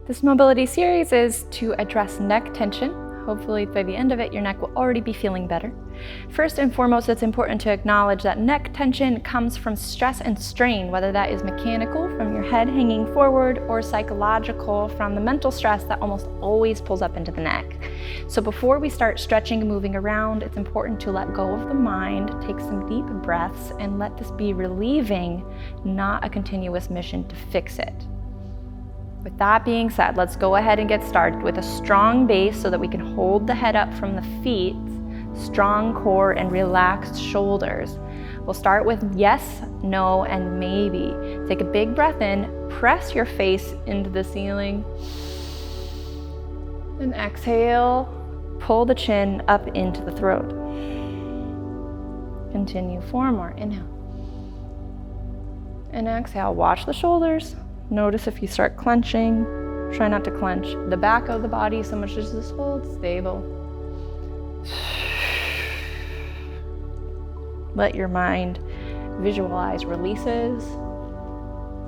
This mobility series is to address neck tension. Hopefully by the end of it, your neck will already be feeling better. First and foremost, it's important to acknowledge that neck tension comes from stress and strain, whether that is mechanical from your head hanging forward or psychological from the mental stress that almost always pulls up into the neck. So before we start stretching and moving around, it's important to let go of the mind, take some deep breaths, and let this be relieving, not a continuous mission to fix it. With that being said, let's go ahead and get started with a strong base so that we can hold the head up from the feet, strong core, and relaxed shoulders. We'll start with yes, no, and maybe. Take a big breath in, press your face into the ceiling, and exhale, pull the chin up into the throat. Continue, 4 more, inhale. And exhale, watch the shoulders. Notice if you start clenching, try not to clench the back of the body so much as just hold stable. Let your mind visualize releases.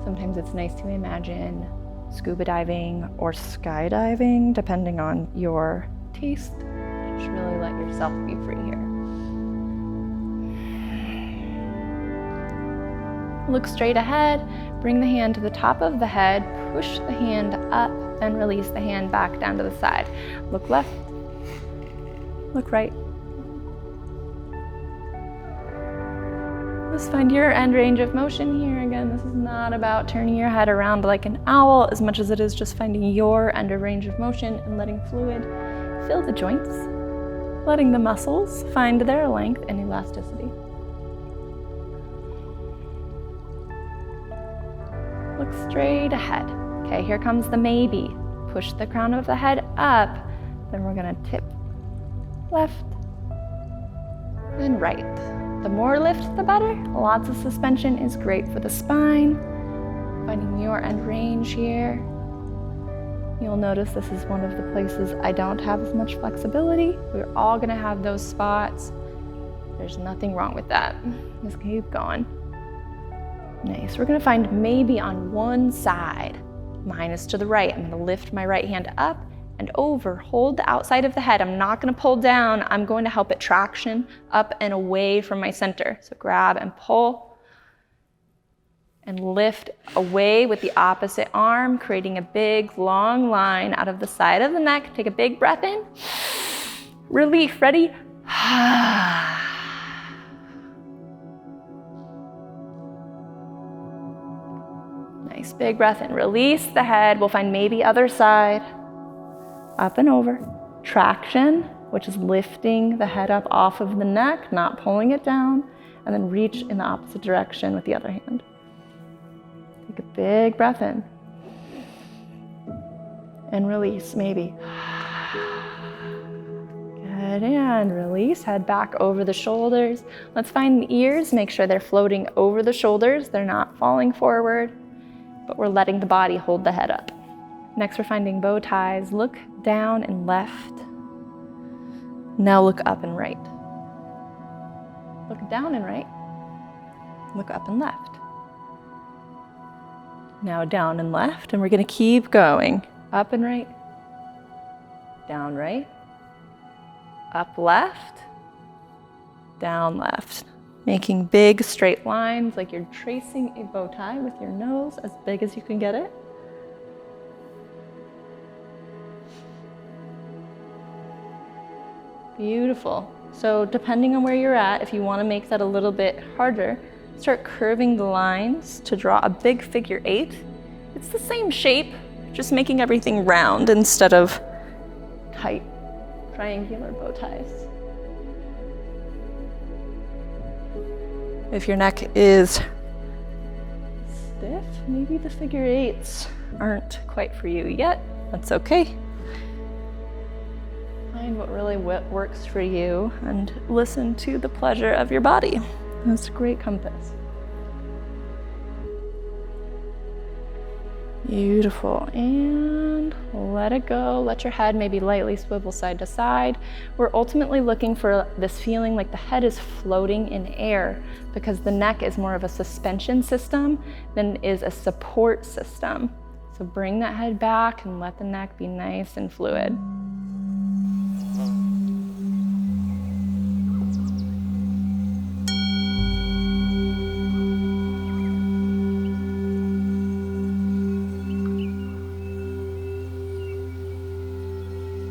Sometimes it's nice to imagine scuba diving or skydiving, depending on your taste. Just really let yourself be free here. Look straight ahead, bring the hand to the top of the head, push the hand up, then release the hand back down to the side. Look left, look right. Let's find your end range of motion here. Again, this is not about turning your head around like an owl as much as it is just finding your end of range of motion and letting fluid fill the joints, letting the muscles find their length and elasticity. Look straight ahead. Okay, here comes the maybe. Push the crown of the head up, then we're gonna tip left, then right. The more lift, the better. Lots of suspension is great for the spine. Finding your end range here. You'll notice this is one of the places I don't have as much flexibility. We're all gonna have those spots. There's nothing wrong with that. Just keep going. Nice. We're gonna find maybe on one side. Mine is to the right. I'm gonna lift my right hand up and over. Hold the outside of the head. I'm not gonna pull down. I'm going to help it traction up and away from my center. So grab and pull and lift away with the opposite arm, creating a big long line out of the side of the neck. Take a big breath in. Relief. Ready? Nice big breath in. Release the head. We'll find maybe other side. Up and over. Traction, which is lifting the head up off of the neck, not pulling it down, and then reach in the opposite direction with the other hand. Take a big breath in. And release, maybe. Good, and release. Head back over the shoulders. Let's find the ears. Make sure they're floating over the shoulders. They're not falling forward, but we're letting the body hold the head up. Next, we're finding bow ties. Look down and left. Now look up and right. Look down and right. Look up and left. Now down and left, and we're gonna keep going. Up and right, down right, up left, down left. Making big straight lines like you're tracing a bow tie with your nose as big as you can get it. Beautiful. So depending on where you're at, if you want to make that a little bit harder, start curving the lines to draw a big figure 8. It's the same shape, just making everything round instead of tight triangular bow ties. If your neck is stiff, maybe the figure 8s aren't quite for you yet. That's okay. Find what really works for you and listen to the pleasure of your body. That's a great compass. Beautiful, and let it go. Let your head maybe lightly swivel side to side. We're ultimately looking for this feeling like the head is floating in air because the neck is more of a suspension system than is a support system. So So bring that head back and let the neck be nice and fluid.